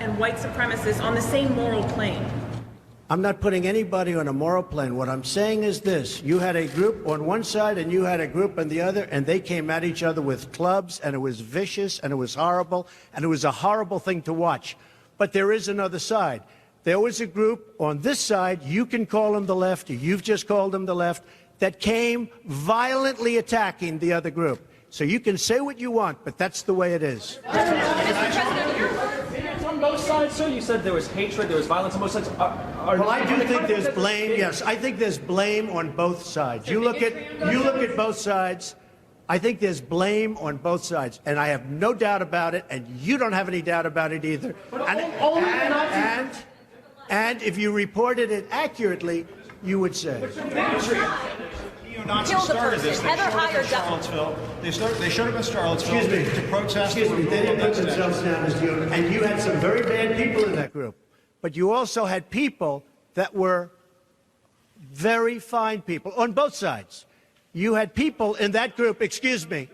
and white supremacists on the same moral plane. I'm not putting anybody on a moral plane. What I'm saying is this. You had a group on one side and you had a group on the other, and they came at each other with clubs, and it was vicious, and it was horrible, and it was a horrible thing to watch. But there is another side. There was a group on this side, you can call them the left, or you've just called them the left, that came violently attacking the other group. So you can say what you want, but that's the way it is. It's on both sides, sir. You said there was hatred, there was violence on both sides. Well, I do think there's blame. Yes, I think there's blame on both sides. You look at both sides. I think there's blame on both sides, and I have no doubt about it, and you don't have any doubt about it either. And if you reported it accurately, you would say. Neo-Nazis started this. They showed up in Charlottesville. They showed up in Charlottesville to protest. Excuse me. They didn't put themselves down as neo, and you had some very bad people in that group. But you also had people that were very fine people on both sides. You had people in that group. Excuse me.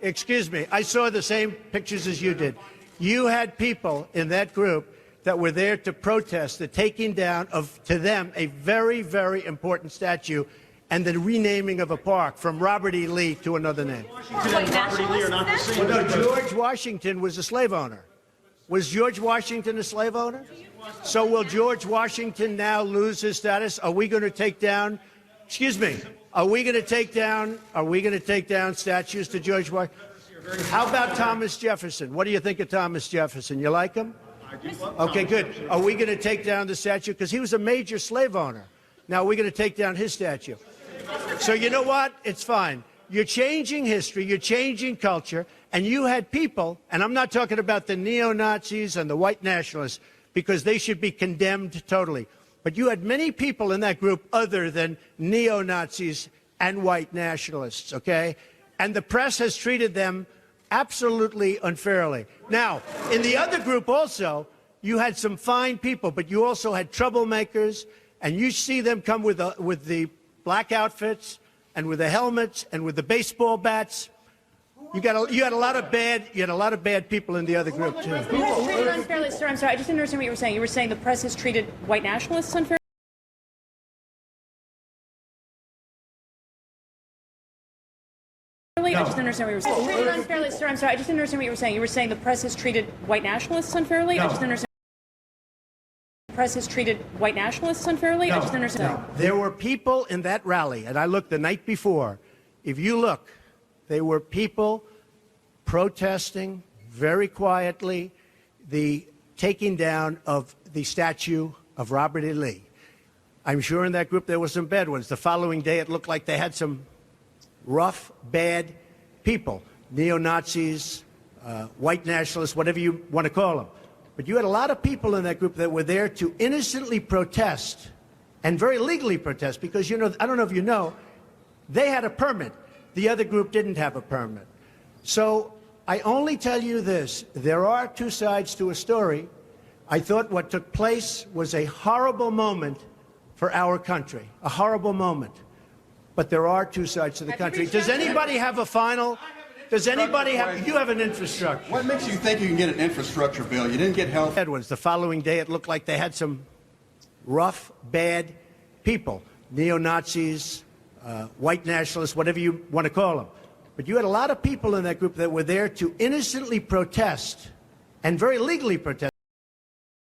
I saw the same pictures as you did. You had people in that group that were there to protest the taking down of, to them, a very, very important statue and the renaming of a park from Robert E. Lee to another name. Robert E. Lee are not the same. Well, no, George Washington was a slave owner. Was George Washington a slave owner? So will George Washington now lose his status? Are we going to take down, are we going to take down statues to George Washington? How about Thomas Jefferson? What do you think of Thomas Jefferson? You like him? Okay, good. Are we going to take down the statue? Because he was a major slave owner. Now, we're going to take down his statue. So you know what? It's fine. You're changing history. You're changing culture. And you had people, and I'm not talking about the neo-Nazis and the white nationalists, because they should be condemned totally. But you had many people in that group other than neo-Nazis and white nationalists, okay? And the press has treated them absolutely unfairly. Now, in the other group also, you had some fine people, but you also had troublemakers, and you see them come with the black outfits and with the helmets and with the baseball bats. You had a lot of bad people in the other group too. Treated unfairly, sir. I'm sorry, I just didn't understand what you were saying. You were saying the press has treated white nationalists unfairly? No. I just didn't understand what you were saying. Treated unfairly, sir. I'm sorry, I just didn't understand what you were saying. You were saying the press has treated white nationalists unfairly? No. I just didn't understand. The press has treated white nationalists unfairly? No. I just didn't understand. No. There were people in that rally, and I looked the night before. If you look, there were people protesting very quietly the taking down of the statue of Robert E. Lee. I'm sure in that group there were some bad ones. The following day it looked like they had some rough, bad people, neo-Nazis, white nationalists, whatever you want to call them. But you had a lot of people in that group that were there to innocently protest and very legally protest because, you know, I don't know if you know, they had a permit. The other group didn't have a permit. So I only tell you this. There are two sides to a story. I thought what took place was a horrible moment for our country, a horrible moment. But there are two sides to the country. Does anybody have a final? Does anybody have? You have an infrastructure. What makes you think you can get an infrastructure bill? You didn't get health. Edwards. The following day, it looked like they had some rough, bad people, neo-Nazis, white nationalists, whatever you want to call them. But you had a lot of people in that group that were there to innocently protest and very legally protest.